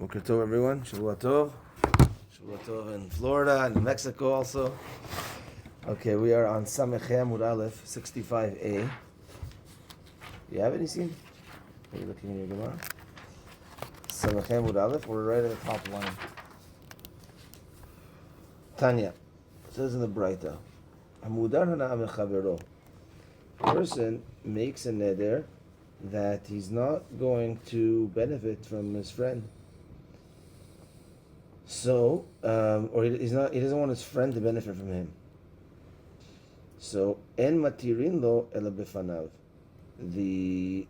Boker Tov, everyone. Shavua Tov. Shavua Tov in Florida and Mexico also. Okay, we are on Samech Amud Aleph, 65a. You have it, Nisim? Are you looking in your Gemara? Samech Amud Aleph, we're right at the top line. Tanya, it says in the Braita, Hamudar hana chavero. A person makes a neder that he's not going to benefit from his friend. So, or he doesn't want his friend to benefit from him. So, en matirin lo ela befanav. You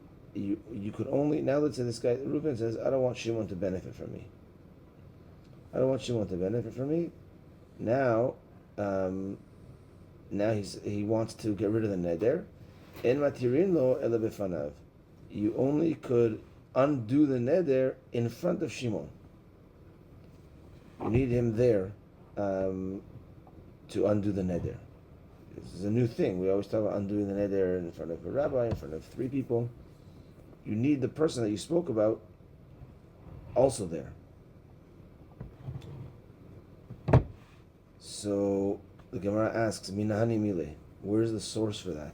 could only, now let's say this guy, Reuben says, I don't want Shimon to benefit from me. I don't want Shimon to benefit from me. Now he wants to get rid of the neder. En matirin lo ela befanav. You only could undo the neder in front of Shimon. You need him there to undo the neder. This is a new thing. We always talk about undoing the neder in front of a rabbi, in front of three people. You need the person that you spoke about also there. So the Gemara asks, Minahani Mile, where's the source for that?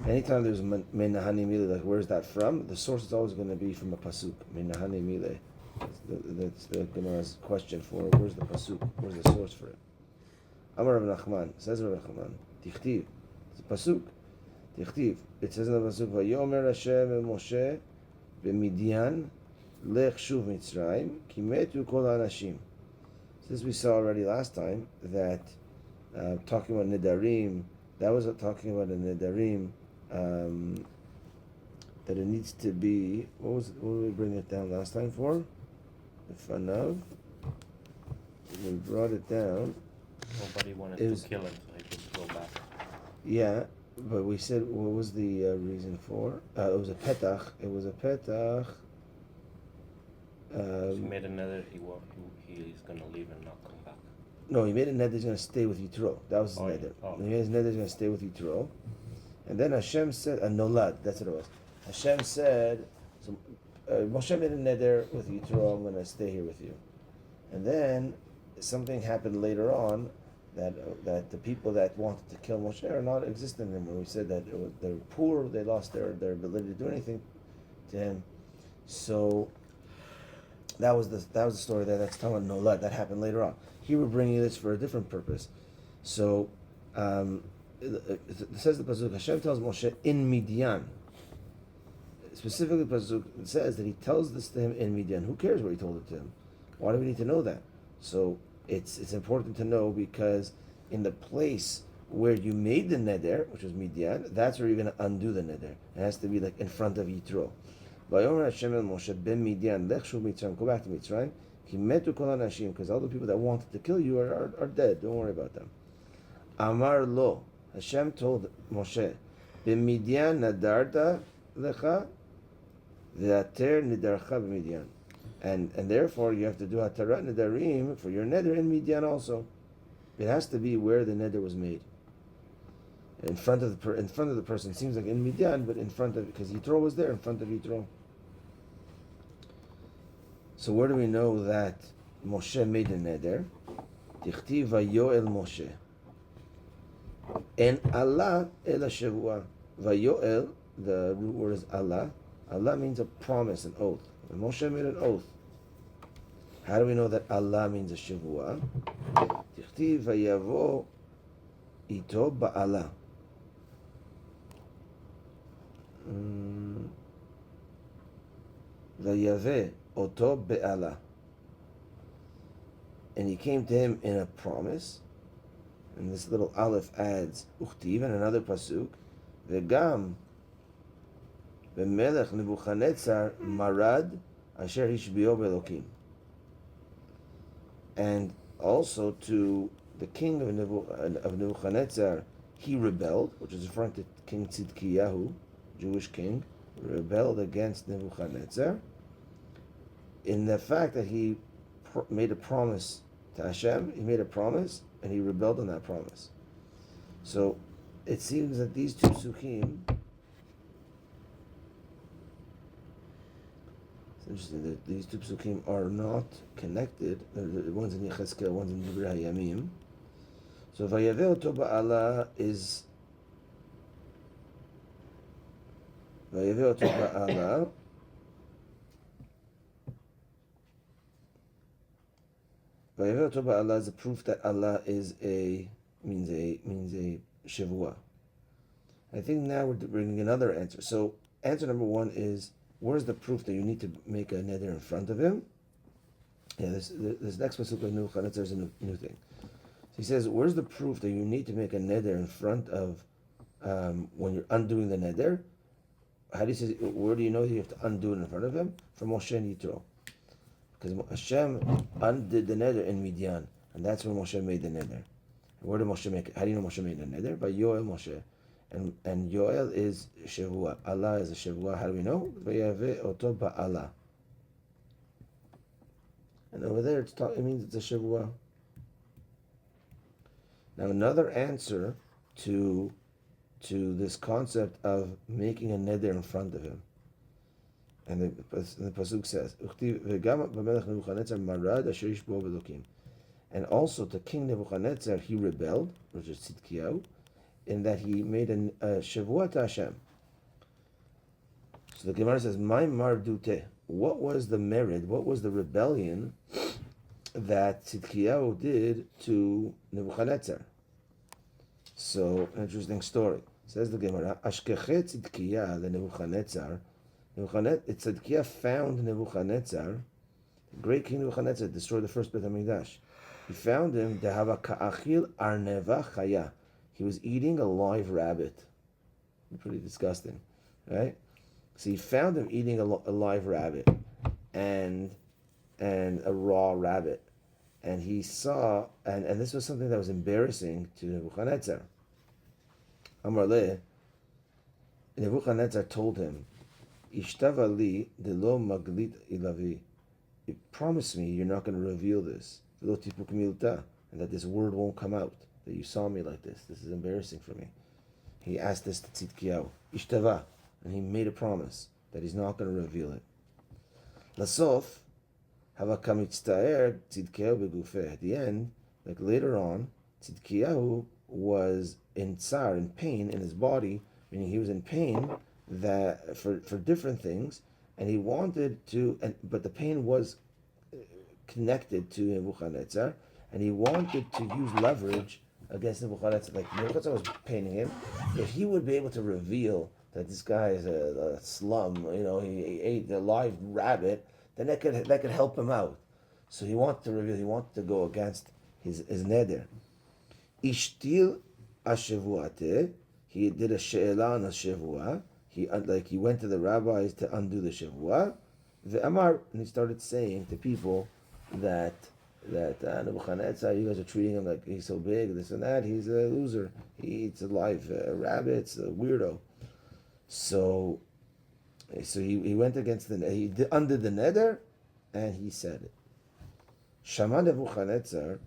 Anytime there's Minahani Mile, like where's that from? The source is always going to be from a pasuk. Minahani Mile. That's the Gemara's question for where's the pasuk? Where's the source for it? Amar Rav Nachman, says Rav Nachman, Tichtiv, it's a pasuk. Tichtiv, it says in the pasuk, Vayomer Hashem el Moshe b'Midian lech shuv Mitzrayim ki metu kol ha'anashim. Since we saw already last time that talking about Nedarim, that was talking about a Nedarim that it needs to be. What did we bring it down last time for? The Fanav. We brought it down. Nobody wanted to kill him, so he could go back. Yeah, but we said what was the reason for? It was a petach. It was a petach. He made another. He's gonna leave and not come back. No, he made a neder. He's gonna stay with Yitro. That was his neder. Oh. He made his neder. He's gonna stay with Yitro. And then Hashem said, "Nolad." That's what it was. Hashem said, so, "Moshe made a neder with Yitro. I'm gonna stay here with you." And then something happened later on that the people that wanted to kill Moshe are not existent anymore. We said that they're poor. They lost their ability to do anything to him. So that was the story that's telling Nolad. That happened later on. Here we're bringing this for a different purpose. So it says the pasuk. Hashem tells Moshe in Midian. Specifically, pasuk it says that he tells this to him in Midian. Who cares what he told it to him? Why do we need to know that? So it's important to know because in the place where you made the neder, which was Midian, that's where you're going to undo the neder. It has to be like in front of Yitro. Vayomer Hashem el Moshe ben Midian lech shuv Mitzrayim, go back to Mitzrayim. Ki metu kol hanashim, because all the people that wanted to kill you are dead. Don't worry about them. Amar lo, Hashem told Moshe, ben Midian nadarta lecha v'ater nidarcha b'Midian. And therefore you have to do Hatarat Nedarim for your neder in Midian also. It has to be where the neder was made. In front of the person. Seems like in Midian, but in front of, because Yitro was there, in front of Yitro. So where do we know that Moshe made the neder? Tichtiv vayoel Moshe. En Allah el Shavua. Vayoel, the root word is Allah. Allah means a promise, an oath. And Moshe made an oath. How do we know that Allah means a Shavua? Tichtiv vayavo ito ba'ala. Vayave oto be'ala. And he came to him in a promise. And this little aleph adds uchtiv and another pasuk. Vegam v'melech Nebuchadnezzar marad asher hishbio belokim. And also to the king of Nebuchadnezzar, he rebelled, which is referring to King Tzidkiyahu, Jewish king, rebelled against Nebuchadnezzar in the fact that he made a promise to Hashem. He made a promise and he rebelled on that promise. So it seems that these two psukim interesting that these two psukim are not connected. One's in Yechezkel, one's in Divrei Hayamim. So Vayaveh Oto Ba'ala is Vayaveh Oto Ba'ala. Vayaveh Oto Ba'ala is a proof that Allah is means a shavua. I think now we're bringing another answer. So answer number one is, where's the proof that you need to make a neder in front of him? Yeah, this next pasuk of Nebuchadnezzar is a new thing. So he says, where's the proof that you need to make a neder in front of when you're undoing the neder? How do you say? Where do you know that you have to undo it in front of him? From Moshe and Yitro, because Hashem undid the neder in Midian, and that's when Moshe made the neder. Where did Moshe make it? How do you know Moshe made the neder? By Yoel Moshe. And Yoel is Shavua. Allah is a Shavua. How do we know? Vayaveh Oto Ba'ala. And over there it means it's a Shavua. Now another answer to this concept of making a neder in front of him. And the pasuk says, and also to King Nebuchadnezzar he rebelled, which is Tzidkiyahu, in that he made a shavua to Hashem. So the Gemara says, "My mardute." What was the merit? What was the rebellion that Tzidkiyahu did to Nebuchadnezzar? So, interesting story. Says the Gemara, "Ashkeche Tzidkiyahu the Nebuchadnezzar." Tzidkiyahu found Nebuchadnezzar, the great king Nebuchadnezzar, destroyed the first Beit HaMikdash. He found him dehava ka'achil arneva chaya. He was eating a live rabbit. Pretty disgusting, right? So he found him eating a live rabbit and a raw rabbit. And he saw, and this was something that was embarrassing to Nebuchadnezzar. Amar le, Nebuchadnezzar told him, Ishtava li de lo maglit ilavi. You promise me you're not going to reveal this. And that this word won't come out. That you saw me like this. This is embarrassing for me. He asked this to Tzidkiyahu. Ishtava. And he made a promise that he's not going to reveal it. Lasof, hava kamitztaer Tzidkiyahu begufeh. At the end, like later on, Tzidkiyahu was in tsar, in pain in his body, meaning he was in pain that for different things, and he wanted to, but the pain was connected to Nebuchadnezzar, and he wanted to use leverage against Nebuchadnezzar. Like Nebuchadnezzar was paining him. If he would be able to reveal that this guy is a slum, he ate a live rabbit, then that could help him out. So he wanted to reveal. He wanted to go against his neder. Ishtil ashevuate. He did a she'ela on a shavua. He went to the rabbis to undo the shavua. The Amar, and he started saying to people that Nebuchadnezzar, you guys are treating him like he's so big, this and that. He's a loser. He eats alive rabbits, a weirdo. So he went against he undid the neder, and he said it. Shama Nebuchadnezzar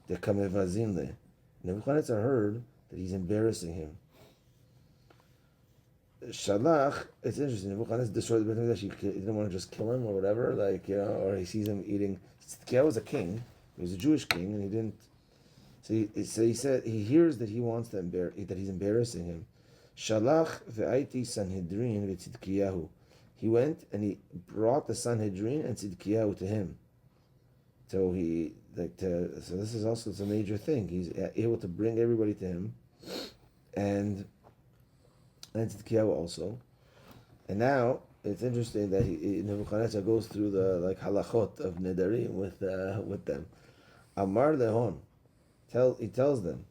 de kamevazin. Nebuchadnezzar heard that he's embarrassing him. Shalach, it's interesting. Nebuchadnezzar destroyed the Beit HaMikdash. He didn't want to just kill him or whatever, or he sees him eating. Tzidkiyahu was a king. He was a Jewish king, and he didn't. So he said he hears that he wants to that he's embarrassing him. Shalach ve'aiti Sanhedrin ve'Tzidkiyahu. He went and he brought the Sanhedrin and Tzidkiyahu to him. So so this is also a major thing. He's able to bring everybody to him, and Tzidkiyahu also. And now it's interesting that Nebuchadnezzar goes through the halachot of Nedarim with them. Amar lehon, he tells them,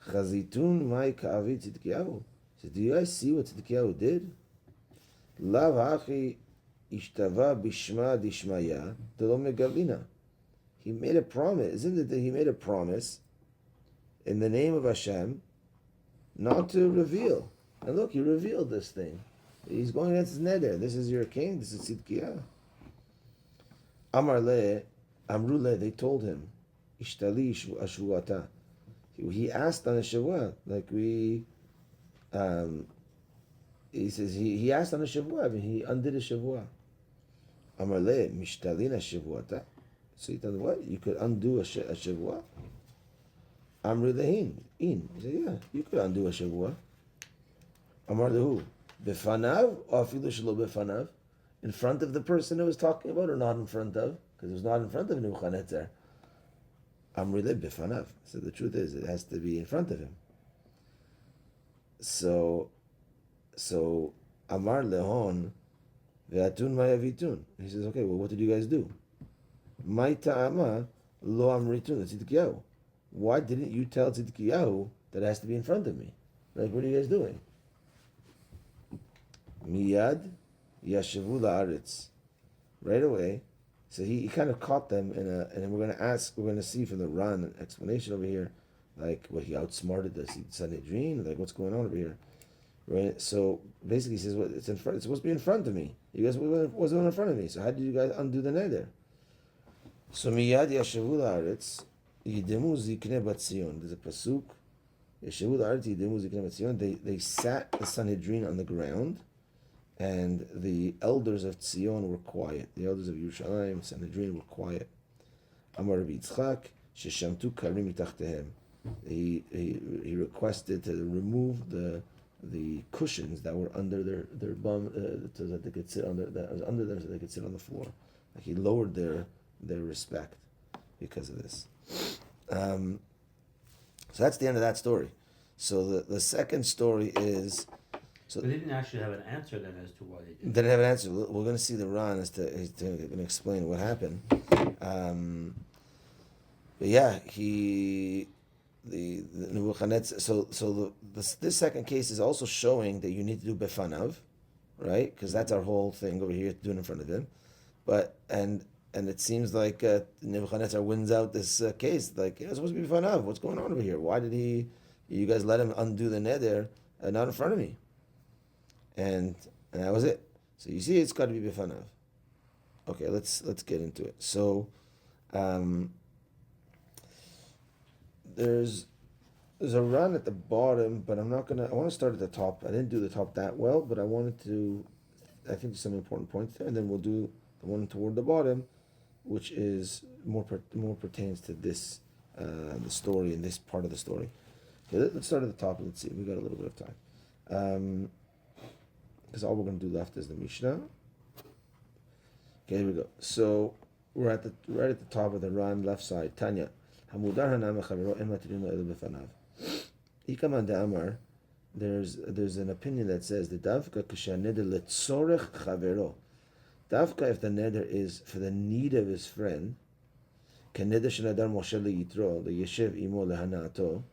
Chazitun mai ka'avi Tzidkiyahu. He says, do you guys see what Tzidkiyahu did? Lav hachi ishtava bishma dishmaya delo megalina. He made a promise. Isn't it that he made a promise in the name of Hashem not to reveal? And look, he revealed this thing. He's going against his neder. This is your king. This is Tzidkiyahu. Amar le, amru le, they told him, Ishtali ashvuata. He asked on a shavua, he says he asked on a shavua. I mean, he undid a shavua. Amar le mishtalina shivuata. So he tells him, what? You could undo a shivua? Amri lehin. In. He said, yeah, you could undo a shivua. Amar lehu. Befanav or afilu shelo befanav? In front of the person who was talking about or not in front of? Because it was not in front of Nebuchadnezzar. Amri le befanav. So the truth is, it has to be in front of him. So Amar lehon ve'atun ma'yavitun. He says, okay, well, what did you guys do? My ta'ama lo amritun tzidkiyahu. Why didn't you tell Tzidkiyahu that it has to be in front of me? Like, what are you guys doing? Miyad yashavu la'aretz. Right away. So he kind of caught them and we're going to see from the Ran explanation over here, like, what he outsmarted the Sanhedrin, like, what's going on over here, right? So basically he says, well, it's supposed to be in front of me. You guys wasn't in front of me. So how did you guys undo the neder? So miyad yashavu la'aretz yidemu zikne bat Zion. There's a pasuk. Yashavu la'aretz yidemu zikne bat Zion. They sat the Sanhedrin on the ground, and the elders of Tzion were quiet. The elders of Yerushalayim, Sanhedrin, were quiet. Amar Rabbi Yitzchak, sheshamtu karim mitahtehem. He requested to remove the cushions that were under their bum, so that they could sit under that was under them, so they could sit on the floor. Like, he lowered their respect because of this. So that's the end of that story. So the second story is. So but they didn't actually have an answer then as to why they did. Didn't have an answer. We're going to see the Ran he's going to explain what happened. But yeah, the Nebuchadnezzar. So this second case is also showing that you need to do befanav, right? Because that's our whole thing over here, doing in front of him. But and it seems like Nebuchadnezzar wins out this case. Like, it's supposed to be befanav. What's going on over here? Why did you guys let him undo the neder not in front of me? And that was it. So you see, it's got to be bifanav. Okay, let's get into it. So, there's a run at the bottom, but I want to start at the top. I didn't do the top that well, but I think there's some important points there, and then we'll do the one toward the bottom, which is more pertains to this, the story and this part of the story. Okay, let's start at the top and let's see. We got a little bit of time. Because all we're going to do left is the Mishnah. Okay, here we go. So we're right at the top of the Ran, left side. Tanya, Hamudar hanam chavero en matirin lo elu befanav. Ikaman de'amar. There's an opinion that says the davka kishaneder letzorech chavero. Davka, if the neder is for the need of his friend, kaneder shenadar Moshe leyitro leyeshev imo lehanato,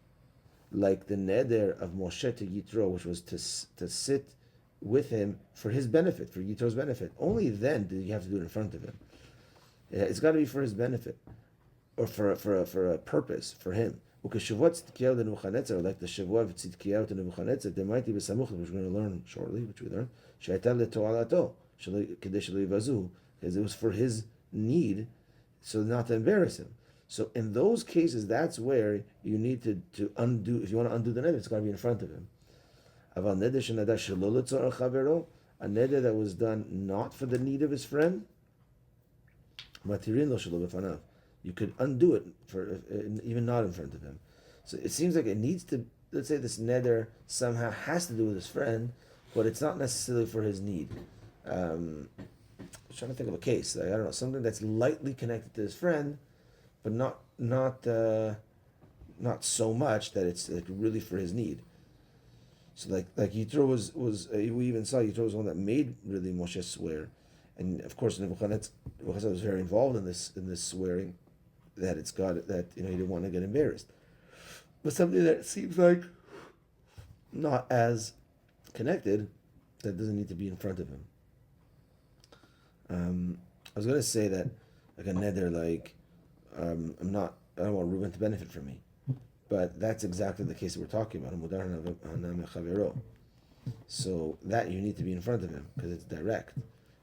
like the neder of Moshe to Yitro, which was to sit with him for his benefit, for Yitro's benefit. Only then do you have to do it in front of him. It's got to be for his benefit, or for a purpose for him. Like the Shavuot of Tzidkiyahu to Nebuchadnezzar, there might be besamuch, which we're going to learn shortly, which we learned. Because it was for his need, so not to embarrass him. So in those cases, that's where you need to undo. If you want to undo the neder, it's got to be in front of him. A neder that was done not for the need of his friend, you could undo it for even not in front of him. So it seems like it needs to. Let's say this neder somehow has to do with his friend, but it's not necessarily for his need. I'm trying to think of a case. Like, I don't know, something that's lightly connected to his friend, but not so much that it's like really for his need. So like Yitro was we even saw Yitro was the one that made really Moshe swear, and of course Nebuchadnezzar was very involved in this swearing, that it's got that he didn't want to get embarrassed, but something that seems like not as connected, that doesn't need to be in front of him. I was gonna say that like a neder, like I don't want Reuben to benefit from me. But that's exactly the case that we're talking about. So that you need to be in front of him because it's direct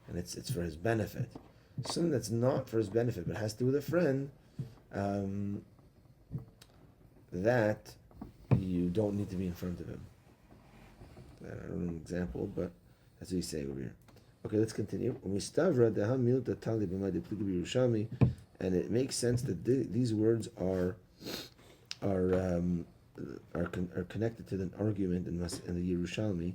and it's for his benefit. Something that's not for his benefit but has to do with a friend, that you don't need to be in front of him. I don't know an example, but that's what he's saying over here. Okay, let's continue. And it makes sense that these words are um, are connected to an argument in the Yerushalmi.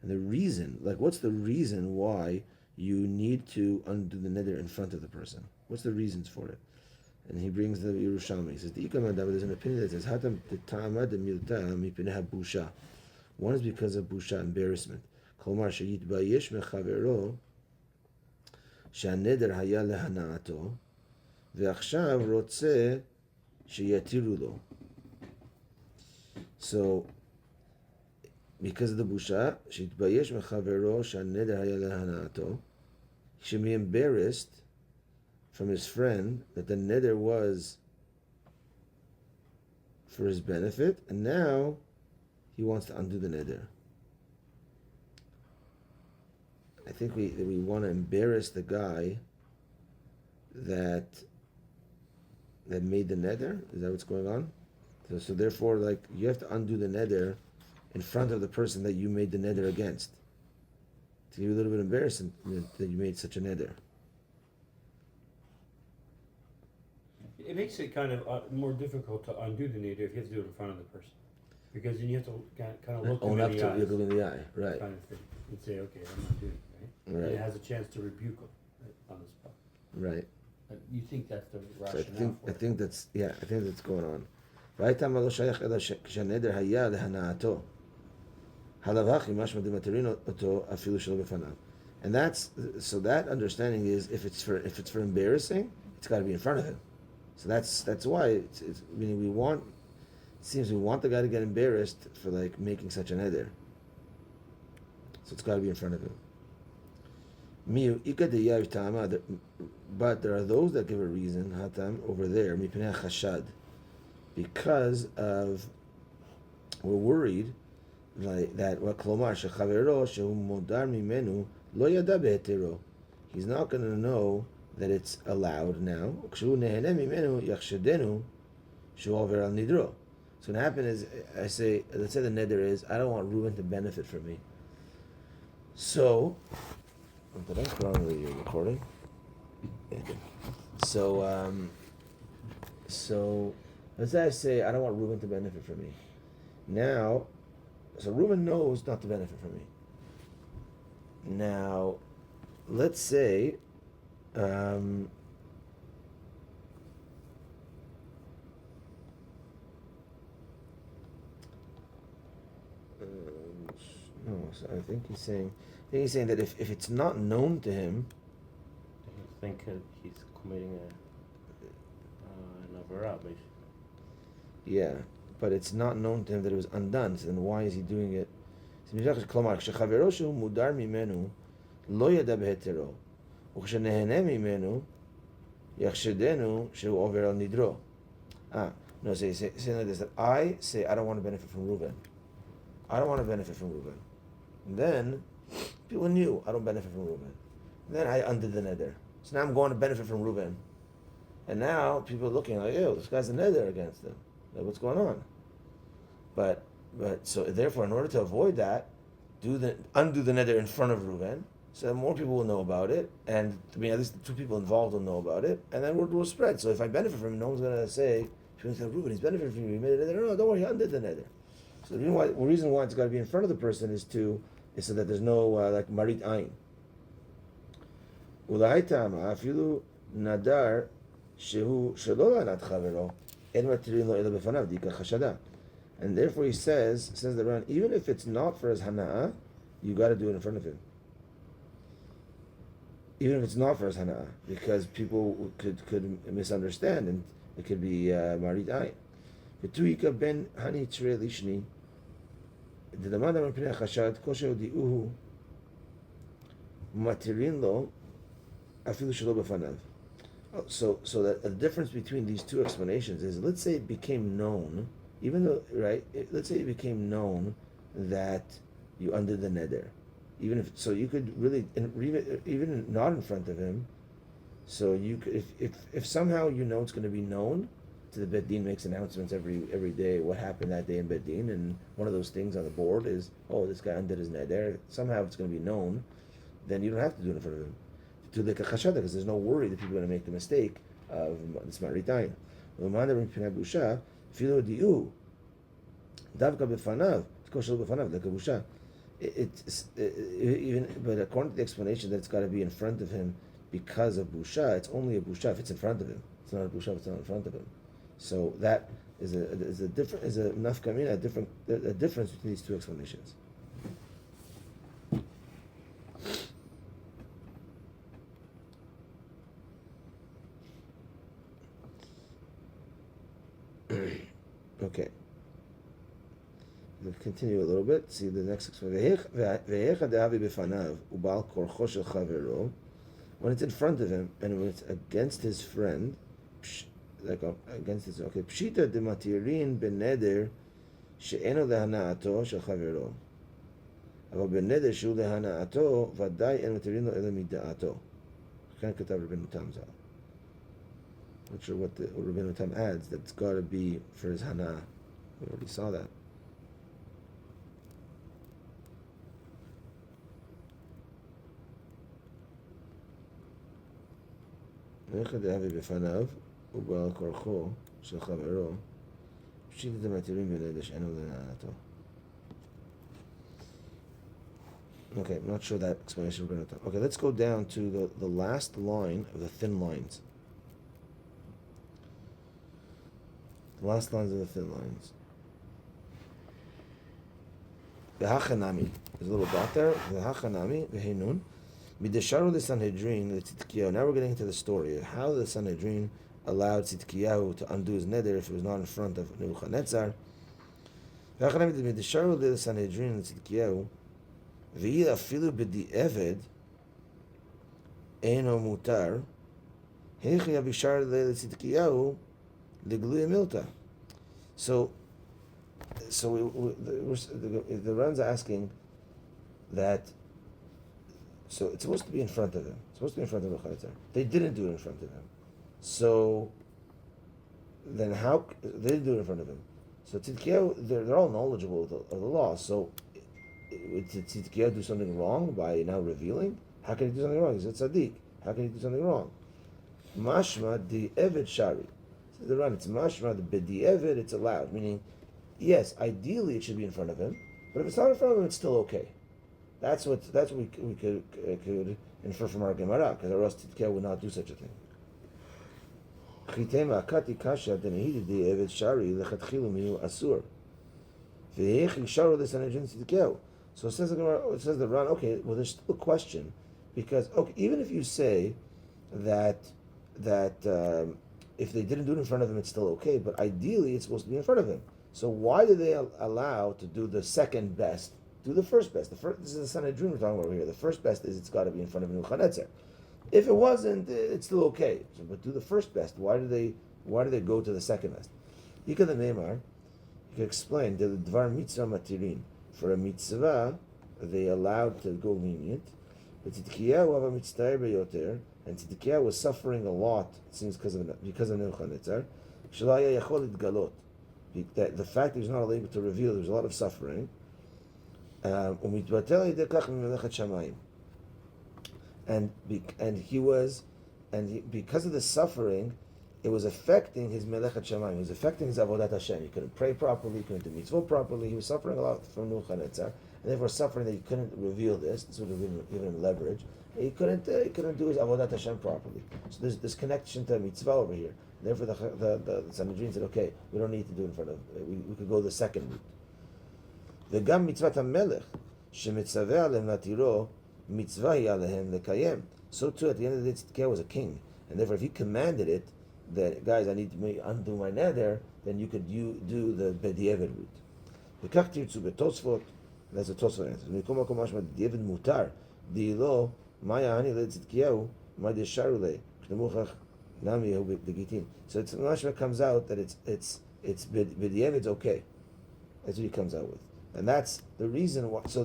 And the reason, like, what's the reason why you need to undo the neder in front of the person? What's the reasons for it? And he brings the Yerushalmi. He says, there's an opinion that says, Hatam busha. One is because of busha, embarrassment. Kolmar sheyitbayesh mechavero שהנדר היה להנאתו, ועכשיו רוצה שיתירו לו. So, because of the busha, שהתבייש מחברו שהנדר היה להנאתו, he should be embarrassed from his friend that the neder was for his benefit, and now he wants to undo the neder. I think we want to embarrass the guy that made the neder. Is that what's going on? So therefore, like, you have to undo the neder in front of the person that you made the neder against. To give you a little bit embarrassing that you made such a neder. It makes it kind of more difficult to undo the neder if you have to do it in front of the person, because then you have to kind of look them in the eyes, look in the eye, right? Kind of thing, and say, okay, I'm not doing it, right? Right. And it has a chance to rebuke him on the spot. Right. You think that's the So rationale I think that's going on. והייתה מה לא שייך אלא כשהנדר היה להנאתו. הלאו הכי משמע דמתרין אותו אפילו שלא בפניו. And so that understanding is if it's for embarrassing, it's got to be in front of him. So that's why it's meaning we want the guy to get embarrassed for like making such an neder. So it's got to be in front of him. But there are those that give a reason, hatam, over there, mipnei chashad, because of, we're worried like that what klomar shechavero shehu modar mimenu lo yada behetero. He's not going to know that it's allowed now. Kshu nehene mimenu yachshedenu shehu over al nidro. So what happen is, let's say the neder is, I don't want Reuben to benefit from me. So, did I put on the recording? Yeah, I did. So let's say I don't want Reuben to benefit from me. Now, so Reuben knows not to benefit from me. Now, let's say no, so I think he's saying that if it's not known to him, I think he's committing an avera, basically. yeah, but it's not known to him that it was undone. So then why is he doing it? כלומר, כשחברו שהוא מודר ממנו לא ידע בהיתרו, וכשנהנה ממנו יחשדנו שהוא עובר על נדרו. No, say like this, that I say I don't want to benefit from Reuben. I don't want to benefit from Reuben. And then people knew I don't benefit from Reuben. And then I undid the neder. So now I'm going to benefit from Reuben. And now people are looking like, ew, this guy's a neder against him. Like, what's going on? But so therefore, in order to avoid that, undo the neder in front of Reuben, so that more people will know about it, and at least the two people involved will know about it, and then word will spread. So if I benefit from him, no one's going to say, people say, Reuben, he's benefiting from you. He made a neder. No, don't worry, he undid the neder. So the reason why it's got to be in front of the person is so that there's no like marit ayin. Ulai tama afilu nadar shehu shelo lanat chavero en matirin lo ela befanav dika chashada. And therefore he says the Ran, even if it's not for his hana'ah, you got to do it in front of him. Even if it's not for his hana'ah, because people could misunderstand and it could be marit ayin. V'tuika ben hani tzre lishni. The demand of Pnei Chashad kosher diuhu matirin lo afilu shelo b'fanav. So that the difference between these two explanations is, let's say it became known, even though let's say it became known that you undid the neder, even if so you could really even not in front of him. So you could if somehow it's going to be known, to the Bet Din, makes announcements every day what happened that day in Bet Din, and one of those things on the board is, oh, this guy undid his neder. Somehow it's going to be known. Then you don't have to do it in front of him. To the kachashada, because there's no worry that people are going to make the mistake of this maritayim. Nedarim p'nei busha, filo diu, davka b'fanav, koshel b'fanav lekabusha. Even but according to the explanation that it's got to be in front of him because of busha, it's only a busha if it's in front of him. It's not a busha if it's not in front of him. So that is a nafkamina, a difference between these two explanations. Okay. We'll continue a little bit. See the next explanation. When it's in front of him and when it's against his friend, against his pshita de matirin beneder she'eno lehana'ato shel chavero. אבל בנדר שהוא להנאתו ודאי אין מתירים לו אלא מדעתו. כאן כתב רבנו תם ז"ל. Not sure what Rabbeinu Tam adds, that it's got to be for his hana. We already saw that. ואיך דאבי בפניו ובעל כורחו של חברו פשיט את המתירים בנדר שאינו להנאתו. Okay, I'm not sure that explanation we're going to talk. Okay, let's go down to the last line of the thin lines. The last lines of the thin lines. V'hachanami. There's a little dot there. V'hachanami, v'heinun. Midesharu the Sanhedrin, the Tzidkiyahu. Now we're getting into the story of how the Sanhedrin allowed Tzidkiyahu to undo his neder if it was not in front of Nebuchadnezzar. V'hachanami, the Midesharu the Sanhedrin, the Tzidkiyahu. V'yi afilu b'di'eved eino mutar. Heichi abishar le Tzidkiyahu. So the Ran's are asking that. So it's supposed to be in front of him. It's supposed to be in front of Nebuchadnezzar. They didn't do it in front of him. So then how they didn't do it in front of him? So Tzidkiyahu, they're all knowledgeable of the law. So did Tzidkiyahu do something wrong by now revealing? How can he do something wrong? He's a tzaddik. How can he do something wrong? Mashma di eved shari. The Ran, it's mashma, the b'di'evid, it's allowed. Meaning, yes, ideally it should be in front of him, but if it's not in front of him, it's still okay. That's what we could infer from our Gemara, because our Tzidkiyahu would not do such a thing. Chitema akati kasha denehidi di'evid shari lechatchilu mihu asur. V'hechi sharu l'sanhedrin Tzidkiyahu. So it says the Ran, okay, well there's still a question, because even if you say that if they didn't do it in front of him, it's still okay. But ideally, it's supposed to be in front of him. So why do they allow to do the second best? Do the first best. This is the Sanhedrin we're talking about here. The first best is it's got to be in front of Nebuchadnezzar. If it wasn't, it's still okay. So, but do the first best. Why do they go to the second best? Ika the Neymar, you can explain the Dvar Mitzvah Matirin. For a mitzvah, they allowed to go lenient. But Tzidkiyahu have a mitzvah beyoter. And Tzidkiyahu was suffering a lot, it seems, because of Nebuchadnezzar. That the fact that he was not able to reveal, there was a lot of suffering. And because of the suffering, it was affecting his melechat shamayim. It was affecting his avodat Hashem. He couldn't pray properly. He couldn't do mitzvot properly. He was suffering a lot from Nebuchadnezzar, and therefore suffering that he couldn't reveal this. This would have given him leverage. He couldn't do his avodat Hashem properly. So there's this connection to mitzvah over here. Therefore, the Sanhedrin said, "Okay, we don't need to do it in front of. We could go the second route." The gam mitzvat hamelech shemitzaveh alem latiro mitzvah alehem lekayem. So too, at the end of the day, Tzidkiyahu was a king, and therefore, if he commanded it, that guys, I need to undo my neder, then you could do the b'di'evid route. V'kach tirtzu betosfot. That's a Tosfot answer. Mikom makom mashma b'di'evid mutar di'lo. Maya hani le Tzidkiyahu, ma desharu le k'nemuchach nami yehu b'gitin. So it's mashma comes out that it's b'di'evid, it's okay. That's what he comes out with, and that's the reason why. So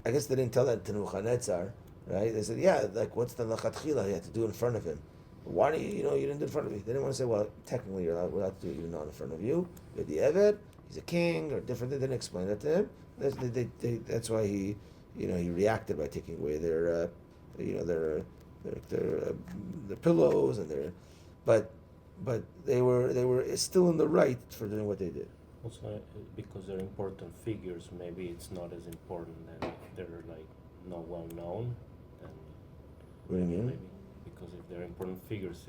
I guess they didn't tell that to Nebuchadnezzar, right? They said, yeah, like what's the lachatchila? You have to do it in front of him. Why do you know you didn't do it in front of me? They didn't want to say, well, technically you're allowed to do it even not in front of you. You're the Eved, he's a king, or different. They didn't explain that to him. That's why he reacted by taking away their pillows and but they were still in the right for doing what they did. Also, because they're important figures, maybe it's not as important than if they're like not well known. Then What do you mean? maybe because if they're important figures,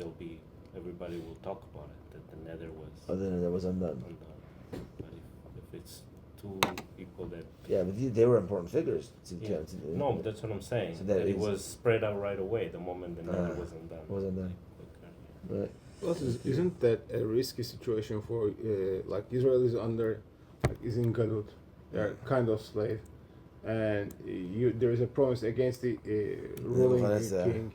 everybody will talk about it. That the nether was Other than that was undone. undone. But if it's two people that Yeah, but they were important figures. no, that's what I'm saying. So that that it is- was spread out right away the moment the nether was undone. Was undone. Quicker. Right. Also, isn't that a risky situation for like Israel is under, like is in Galut, they're kind of slave, and there is a promise against the ruling Nebuchadnezzar. king,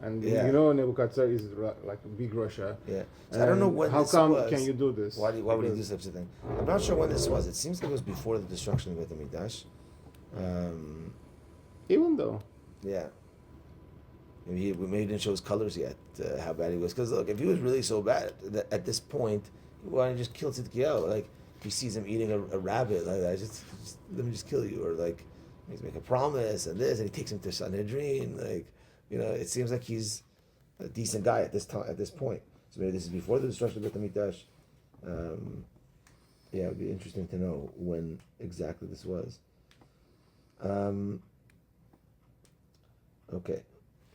and Yeah. you know Nebuchadnezzar is like a big Russia. Yeah. So I don't know And when how this come was. can you do this? Why would he do Because- such a thing? I'm not sure when this was. It seems like it was before the destruction of the Mikdash. Even though. Yeah. Maybe he didn't show his colors yet, how bad he was. Because look, if he was really so bad at this point, why don't you just kill Tzidkiyahu? Like, if he sees him eating a rabbit, like that, just let me just kill you. Or like, he's make a promise and this, and he takes him to Sanhedrin. Like, it seems like he's a decent guy at this time, at this point. So maybe this is before the destruction of the Mikdash. Yeah, it would be interesting to know when exactly this was. Okay.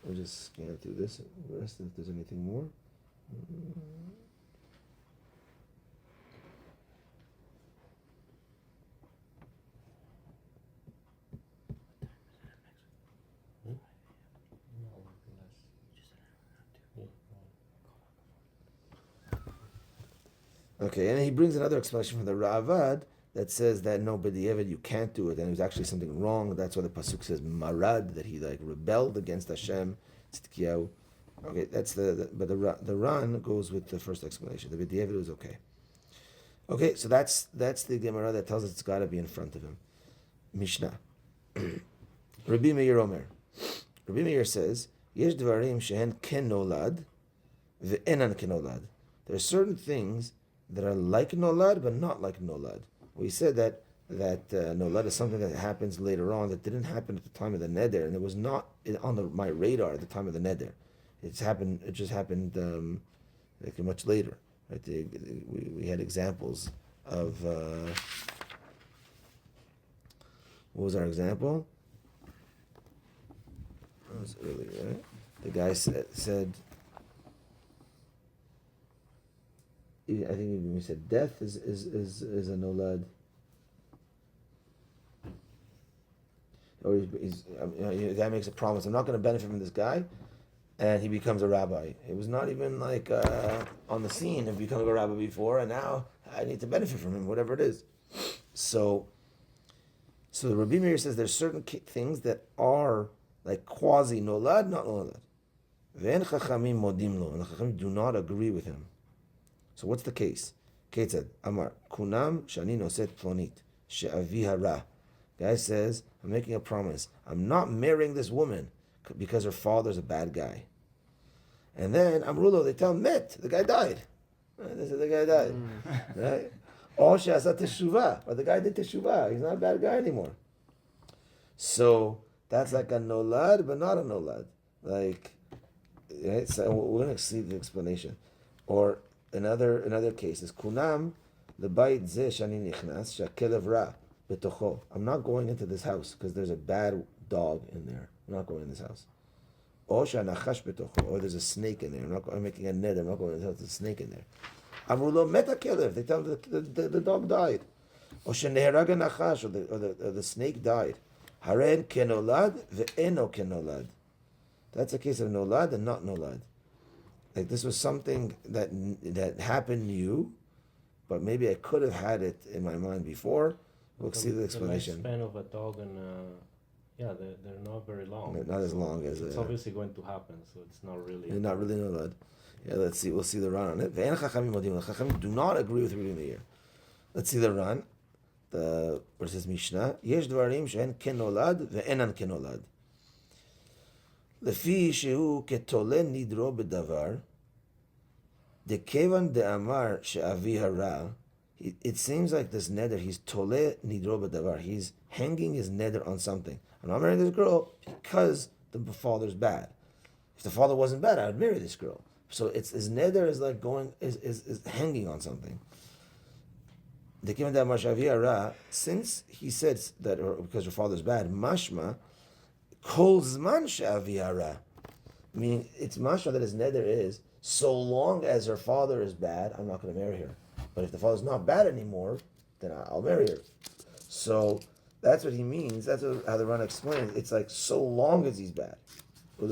We'll just scan through this. The rest, if there's anything more. Okay, and he brings another explanation from the Ravad that says that no, b'di'evet you can't do it, and it was actually something wrong. That's why the pasuk says marad, that he like rebelled against Hashem, Tzidkiyahu. Okay, that's but the Ran goes with the first explanation. The b'di'evet was okay. Okay, so that's the Gemara that tells us it's got to be in front of him. Mishnah. Rabbi Meir Omer. Rabbi Meir says, Yesh dvarim shehen ken nolad, ve'enan ken nolad. There are certain things that are like nolad, but not like nolad. We said that nolad is something that happens later on that didn't happen at the time of the neder, and it was not on my radar at the time of the neder. It just happened like much later. Right? We had examples of what was our example? That was earlier, right? The guy said I think we said death is a nolad. Or the guy makes a promise, I'm not going to benefit from this guy, and he becomes a rabbi. It was not even like on the scene of becoming a rabbi before, and now I need to benefit from him, whatever it is. So the Rabbi Meir says there's certain things that are like quasi nolad, not nolad. Ve'en chachamim modim lo, and the chachamim do not agree with him. So what's the case? Ketzad Amar Kunam Shani Noset Plonit She'avi Hara. Guy says, I'm making a promise. I'm not marrying this woman because her father's a bad guy. And then Amrulo, they tell him Met, the guy died. They said the guy died. Right? Or She'asat Teshuvah, or the guy did Teshuvah. He's not a bad guy anymore. So that's like a nolad, but not a nolad. Like, right? So we're going to see the explanation. Or another case is Kunam the Bait Ze Shani Nichnas Shakelev Ra Betocho. I'm not going into this house because there's a bad dog in there. I'm not going in this house. Or Shanachash Betocho. Or there's a snake in there. I'm making a net. I'm not going in this house. There's a snake in there. Amrulo Meta Kelev. They tell him the dog died. Or Sheneheraga Nachash. Or the snake died. Haren Kenolad Ve'eno Kenolad. That's a case of Nolad and not Nolad. Like this was something that happened new, but maybe I could have had it in my mind before. We'll see the explanation. The lifespan of a dog and they're not very long. Not as long as it's obviously going to happen, so it's not really. They're not really nolad. Yeah, let's see. We'll see the run on it. Ve'en chachamim modim. The chachamim do not agree with Rabbi Meir. Let's see the run. Where it says Mishnah. Yesh dvarim she'en ken nolad ve'enan ken nolad. לפי שהוא כתולה נדרו בדבר, דכיוון דאמר שאבי הרע, it seems like this neder, he's tole nidro b'davar. He's hanging his neder on something. I'm not marrying this girl because the father's bad. If the father wasn't bad, I would marry this girl. So it's his neder is like going is hanging on something. Since he said that because her father's bad, mashma kol zman she'avi hara, meaning it's mashma that his neder is so long as her father is bad, I'm not going to marry her. But if the father's not bad anymore, then I'll marry her. So that's what he means. That's how the Ran explains. It's like so long as he's bad. And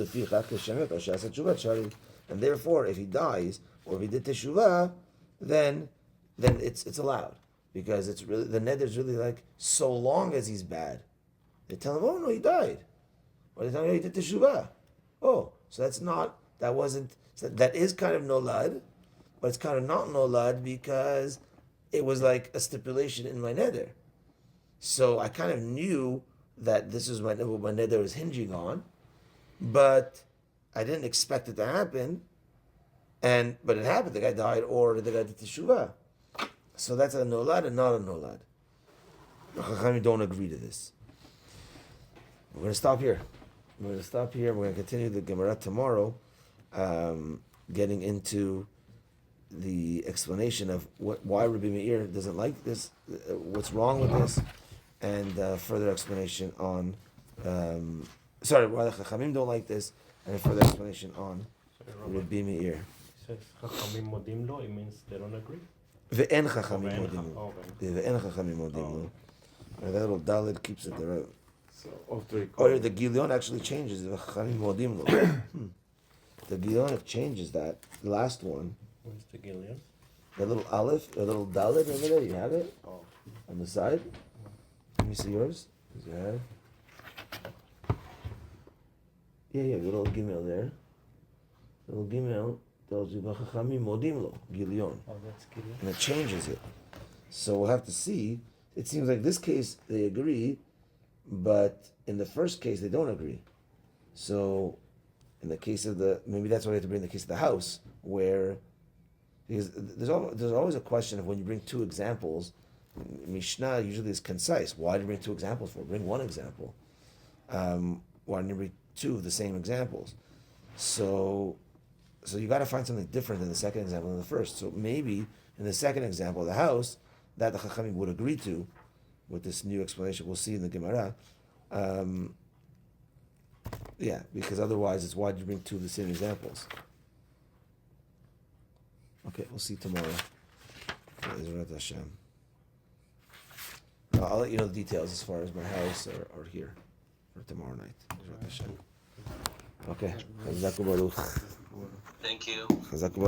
therefore, if he dies or if he did teshuvah, then it's allowed, because it's really the neder is really like so long as he's bad. They tell him, oh no, he died, or they tell him, oh, he did teshuvah. Oh, so that is kind of nolad. But it's kind of not nolad because it was like a stipulation in my neder. So I kind of knew that this is what my neder was hinging on, but I didn't expect it to happen. But it happened. The guy died, or the guy did teshuvah. So that's a nolad and not a nolad. The Chachamim don't agree to this. We're going to stop here. We're going to continue the Gemara tomorrow, getting into the explanation of why Rabbi Meir doesn't like this, what's wrong with this, and further explanation on, why the Chachamim don't like this, and further explanation on Rabbi Meir. It says Chachamim modim lo, it means they don't agree. Ve'en Chachamim modim lo. Ve'en Chachamim modim lo. That little dalit keeps it there. So after The Gilion actually changes. Chachamim modim lo. The Gilion changes that. The last one. Where's the Gillian? The little aleph, the little dalit over there, you have it? Oh. On the side? Let me see yours. Does it have? Yeah, the little gimel there. The little gimel tells you, Chachamim modim lo, Gilion. Oh, that's Gillian. And it changes it. So we'll have to see. It seems like this case they agree, but in the first case they don't agree. So in the case of maybe that's why we have to bring the case of the house, where, because there's always a question of when you bring two examples, Mishnah usually is concise. Why do you bring two examples for? Bring one example. Why don't you bring two of the same examples? So you got to find something different in the second example than the first. So maybe in the second example, the house, that the Chachamim would agree to, with this new explanation we'll see in the Gemara. Because otherwise it's why do you bring two of the same examples? Okay, we'll see tomorrow. I'll let you know the details as far as my house or here for tomorrow night. Okay. Thank you.